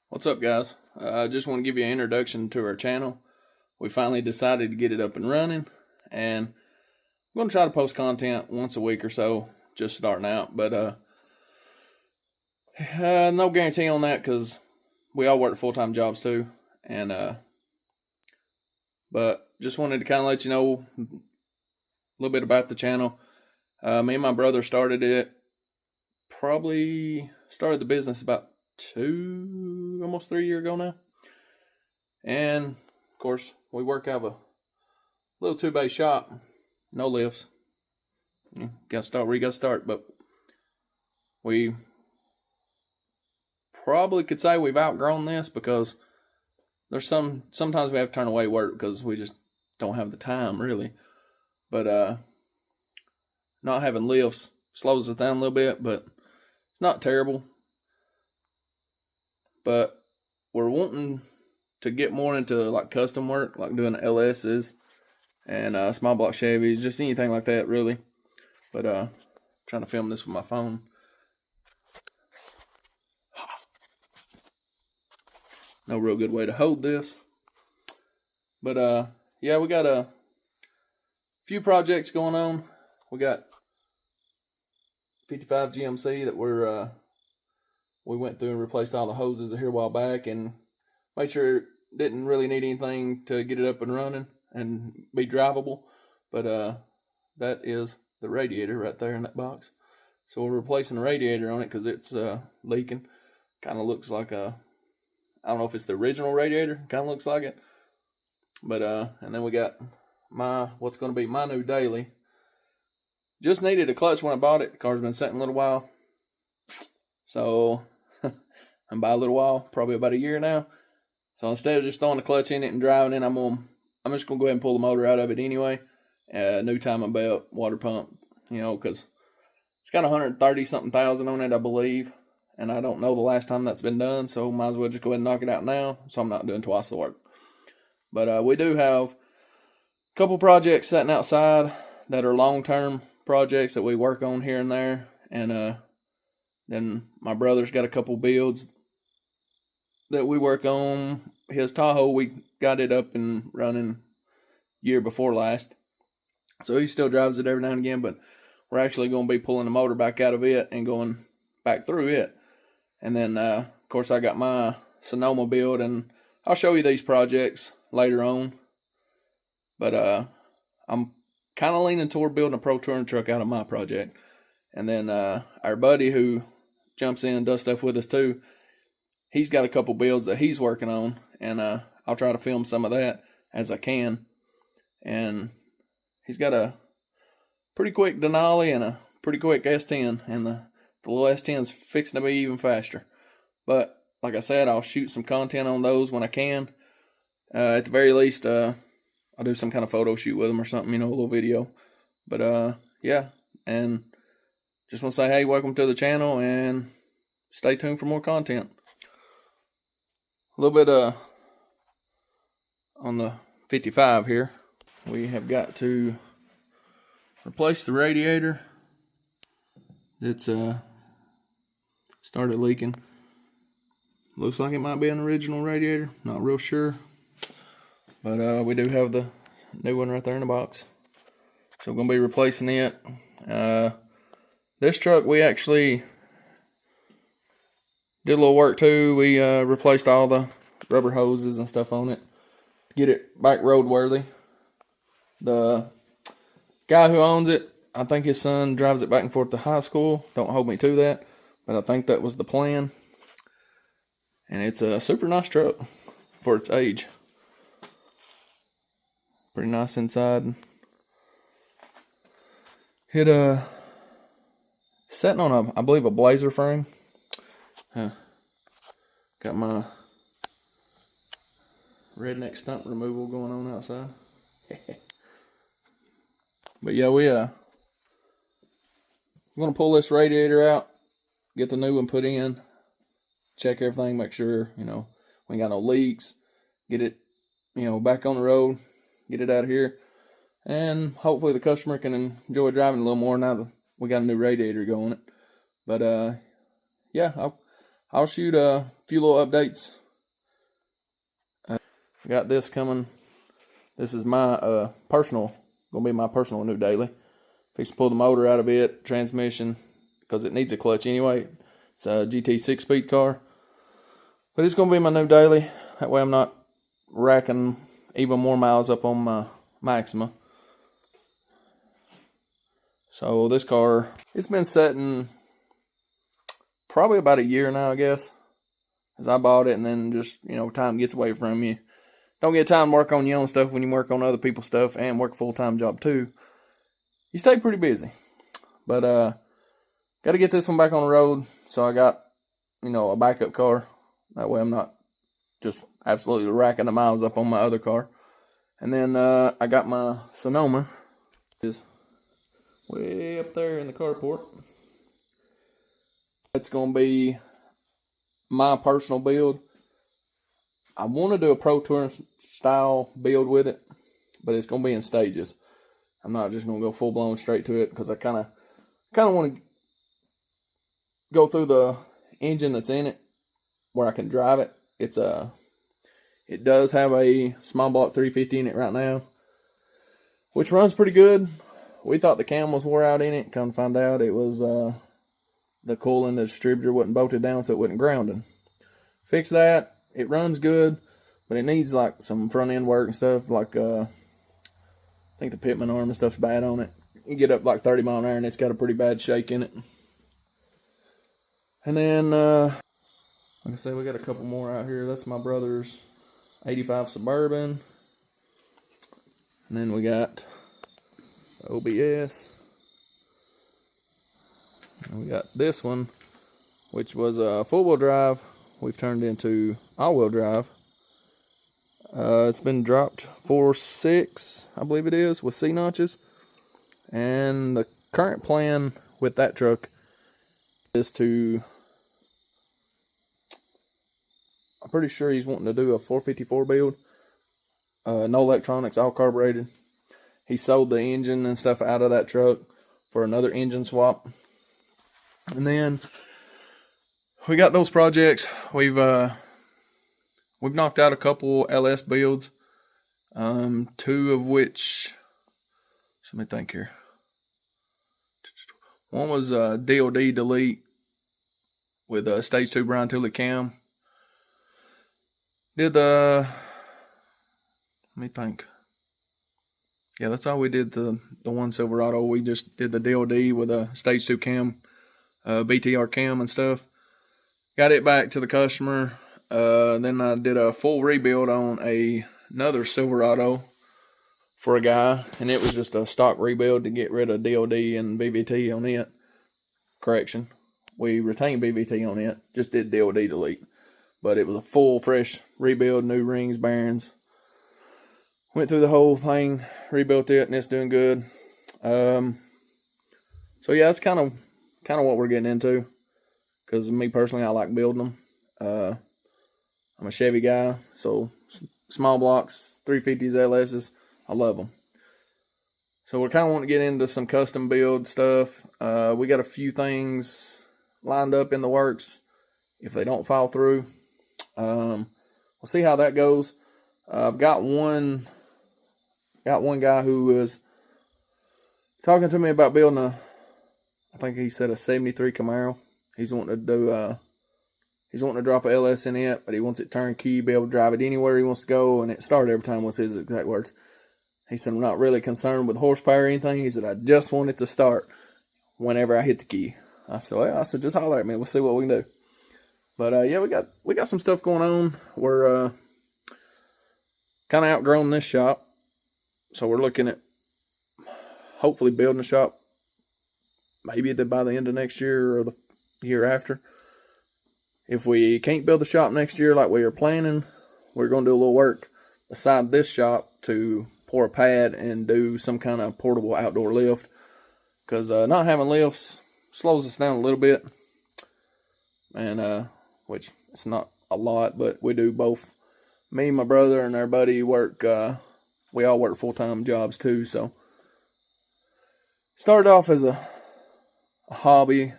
What's up, guys? I just want to give you an introduction to our channel. We finally decided to get it up and running, and I'm going to try to post content once a week or so, just starting out. But no guarantee on that because we all work full-time jobs too. And but just wanted to kind of let you know a little bit about the channel. Me and my brother started it. Probably started the business about almost 3 years ago now. And of course, we work out of a little 2-bay shop, no lifts. Got to start where you got to start, but we probably could say we've outgrown this because there's sometimes we have to turn away work because we just don't have the time really. But not having lifts slows us down a little bit, but it's not terrible. But we're wanting to get more into like custom work, like doing LS's and small block Chevys, just anything like that really. But trying to film this with my phone. No real good way to hold this. But yeah, we got a few projects going on. We got 55 GMC that we went through and replaced all the hoses here a while back and made sure it didn't really need anything to get it up and running and be drivable. But that is the radiator right there in that box. So we're replacing the radiator on it because it's leaking. Kind of looks like I don't know if it's the original radiator. Kind of looks like it. But and then we got what's going to be my new daily. Just needed a clutch when I bought it. The car's been sitting a little while. So I'm by a little while, probably about a year now. So instead of just throwing the clutch in it and driving it, I'm just gonna go ahead and pull the motor out of it anyway. New timing belt, water pump, because it's got 130 something thousand on it, I believe, and I don't know the last time that's been done. So might as well just go ahead and knock it out now, so I'm not doing twice the work. But we do have a couple projects sitting outside that are long-term projects that we work on here and there, and then my brother's got a couple builds that we work on. His Tahoe, we got it up and running year before last. So he still drives it every now and again, but we're actually going to be pulling the motor back out of it and going back through it. And then, of course, I got my Sonoma build, and I'll show you these projects later on. But I'm kind of leaning toward building a Pro Touring truck out of my project. And then our buddy who jumps in and does stuff with us too, he's got a couple builds that he's working on, and I'll try to film some of that as I can. And he's got a pretty quick Denali and a pretty quick S10, and the little S10's fixing to be even faster. But like I said, I'll shoot some content on those when I can. At the very least, I'll do some kind of photo shoot with them or something, a little video. But yeah, and just want to say, hey, welcome to the channel, and stay tuned for more content. A little bit on the 55 here. We have got to replace the radiator. It's started leaking. Looks like it might be an original radiator. Not real sure. But we do have the new one right there in the box. So we're going to be replacing it. This truck, we actually did a little work too. We replaced all the rubber hoses and stuff on it to get it back roadworthy. The guy who owns it, I think his son drives it back and forth to high school. Don't hold me to that, but I think that was the plan. And it's a super nice truck for its age. Pretty nice inside. It sitting on I believe a Blazer frame. Got my redneck stump removal going on outside. But yeah, we're gonna pull this radiator out, get the new one put in, check everything, make sure we ain't got no leaks, get it back on the road, get it out of here, and hopefully the customer can enjoy driving a little more now that we got a new radiator going. But yeah, I'll shoot a few little updates. Got this coming. This is my personal, gonna be my personal new daily. Fix to pull the motor out of it, transmission, because it needs a clutch anyway. It's a GT 6-speed car. But it's gonna be my new daily. That way I'm not racking even more miles up on my Maxima. So this car, it's been sitting probably about a year now, I guess. As I bought it, and then just, time gets away from you. Don't get time to work on your own stuff when you work on other people's stuff and work a full-time job too. You stay pretty busy. But got to get this one back on the road. So I got, a backup car. That way I'm not just absolutely racking the miles up on my other car. And then I got my Sonoma. Is way up there in the carport. It's going to be my personal build. I want to do a Pro Touring style build with it, but it's going to be in stages. I'm not just going to go full blown straight to it because I kind of want to go through the engine that's in it where I can drive it. It does have a small block 350 in it right now, which runs pretty good. We thought the cam was wore out in it. Come to find out it was the coolant, the distributor wasn't bolted down, so it wasn't grounding. Fix that. It runs good, but it needs like some front end work and stuff. Like I think the pitman arm and stuff's bad on it. You get up like 30 mile an hour and it's got a pretty bad shake in it. And then, like I said, we got a couple more out here. That's my brother's 85 Suburban. And then we got the OBS. And we got this one, which was a full-wheel drive. We've turned into all-wheel drive. It's been dropped 4.6, I believe it is, with C-notches. And the current plan with that truck is to... I'm pretty sure he's wanting to do a 454 build. No electronics, all carbureted. He sold the engine and stuff out of that truck for another engine swap. And then we got those projects. We've knocked out a couple LS builds. Two of which, let me think here. One was DOD delete with a stage 2 Brian Tooley cam. Let me think. Yeah, that's how we did the one Silverado. We just did the DOD with a stage 2 cam, BTR cam and stuff. Got it back to the customer. Then I did a full rebuild on another Silverado for a guy, and it was just a stock rebuild to get rid of DOD and BVT on it. Correction, we retained BVT on it, just did DOD delete. But it was a full, fresh rebuild, new rings, bearings. Went through the whole thing, rebuilt it, and it's doing good. So yeah, that's kind of what we're getting into. Because me personally, I like building them. I'm a Chevy guy, so small blocks, 350s, LSs, I love them. So we're kind of wanting to get into some custom build stuff. We got a few things lined up in the works. If they don't fall through, we'll see how that goes. I've got one guy who was talking to me about building I think he said a 73 Camaro. He's wanting to drop a LS in it, but he wants it turnkey, be able to drive it anywhere he wants to go, and it start every time, was his exact words. He said, I'm not really concerned with horsepower or anything. He said, I just want it to start whenever I hit the key. I said, well, just holler at me. We'll see what we can do. But yeah, we got some stuff going on. We're kind of outgrown this shop, so we're looking at hopefully building a shop maybe by the end of next year or the year after. If we can't build the shop next year like we were planning, we're going to do a little work beside this shop to pour a pad and do some kind of portable outdoor lift. Because not having lifts slows us down a little bit. And which it's not a lot, but we do both. Me, my brother, and our buddy work. We all work full-time jobs too. So started off as a hobby,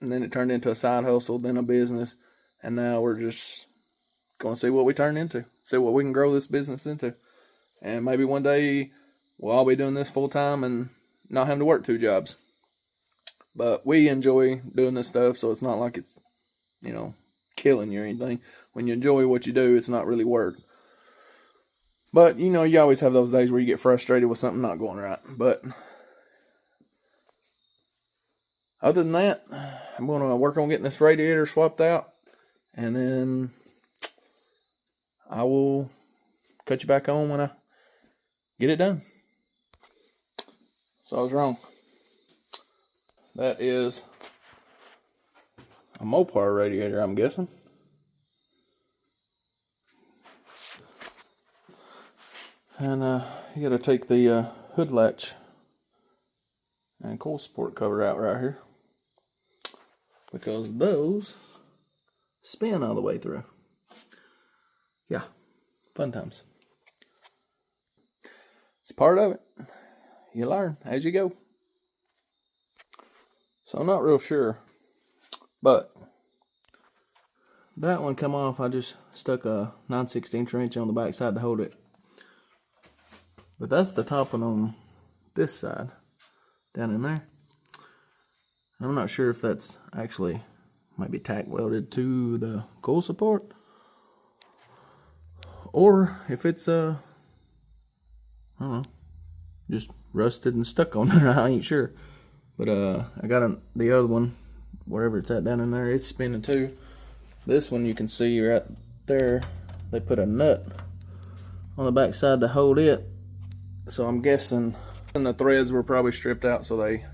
and then it turned into a side hustle, then a business, And now we're just going to see what we turn into, see what we can grow this business into. And maybe one day we'll all be doing this full time and not having to work 2 jobs. But we enjoy doing this stuff, so it's not like it's, killing you or anything. When you enjoy what you do, it's not really work. But, you always have those days where you get frustrated with something not going right. But other than that, I'm going to work on getting this radiator swapped out. And then I will cut you back on when I get it done. So I was wrong. That is a Mopar radiator, I'm guessing. And you got to take the hood latch and coil support cover out right here, because those spin all the way through. Yeah, fun times. It's part of it. You learn as you go. So I'm not real sure, but that one come off. I just stuck a 9/16 wrench on the back side to hold it. But that's the top one on this side, down in there. I'm not sure if that's actually might be tack welded to the coil support, or if it's I don't know, just rusted and stuck on there. I ain't sure. But I got the other one, wherever it's at down in there, it's spinning too. This one you can see right there, they put a nut on the back side to hold it. So I'm guessing the threads were probably stripped out, so they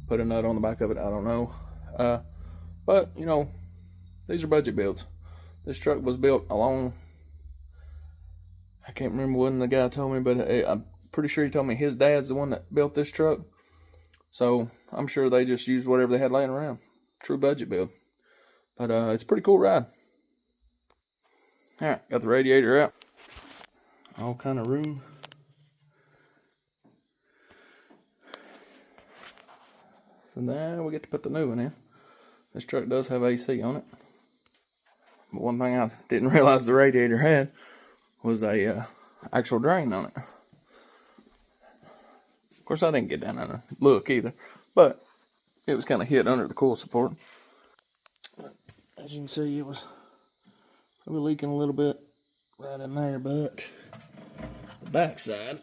put a nut on the back of it. I don't know. But, these are budget builds. This truck was built along, I can't remember when the guy told me, but I'm pretty sure he told me his dad's the one that built this truck. So I'm sure they just used whatever they had laying around. True budget build. But it's a pretty cool ride. Alright, got the radiator out. All kind of room. So now we get to put the new one in. This truck does have AC on it. But one thing I didn't realize the radiator had was a actual drain on it. Of course, I didn't get down and look either, but it was kind of hid under the coil support. But as you can see, it was probably leaking a little bit right in there, but the back side,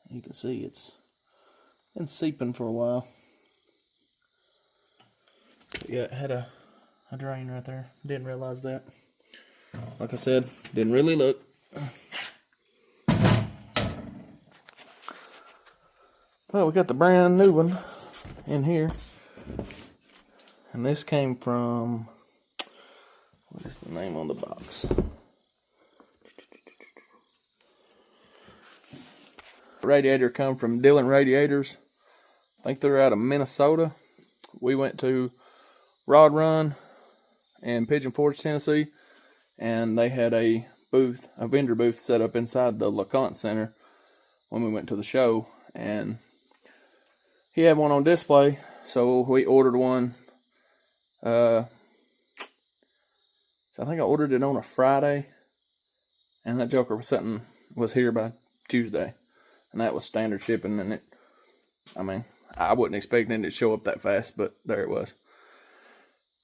you can see it's been seeping for a while. But yeah, it had a drain right there. Didn't realize that. Like I said, didn't really look. Well, we got the brand new one in here. And this came from, what is the name on the box? Radiator come from Dillon Radiators. I think they're out of Minnesota. We went to Rod Run in Pigeon Forge, Tennessee, and they had a booth, a vendor booth set up inside the LeConte Center when we went to the show, and he had one on display, so we ordered one. So I think I ordered it on a Friday, and that joker was here by Tuesday. And that was standard shipping, and I wasn't expecting it to show up that fast, but there it was.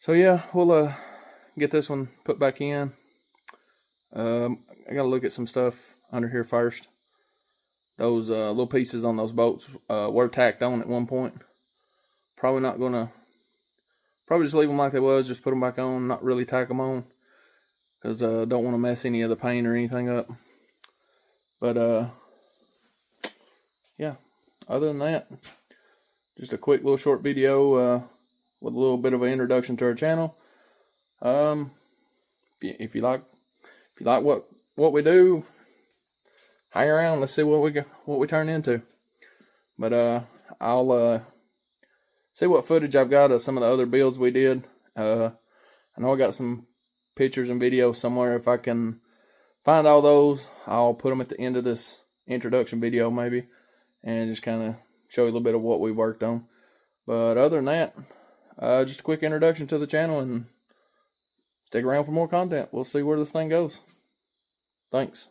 So yeah, we'll get this one put back in. I gotta look at some stuff under here first. Those little pieces on those bolts were tacked on at one point. Probably just leave them like they was, just put them back on, not really tack them on, because don't want to mess any of the paint or anything up. But yeah, other than that, just a quick little short video with a little bit of an introduction to our channel. If you like what we do, hang around. Let's see what we turn into. But I'll see what footage I've got of some of the other builds we did. I know I got some pictures and videos somewhere. If I can find all those, I'll put them at the end of this introduction video maybe, and just kind of show you a little bit of what we worked on. But other than that, just a quick introduction to the channel, and stick around for more content. We'll see where this thing goes. Thanks.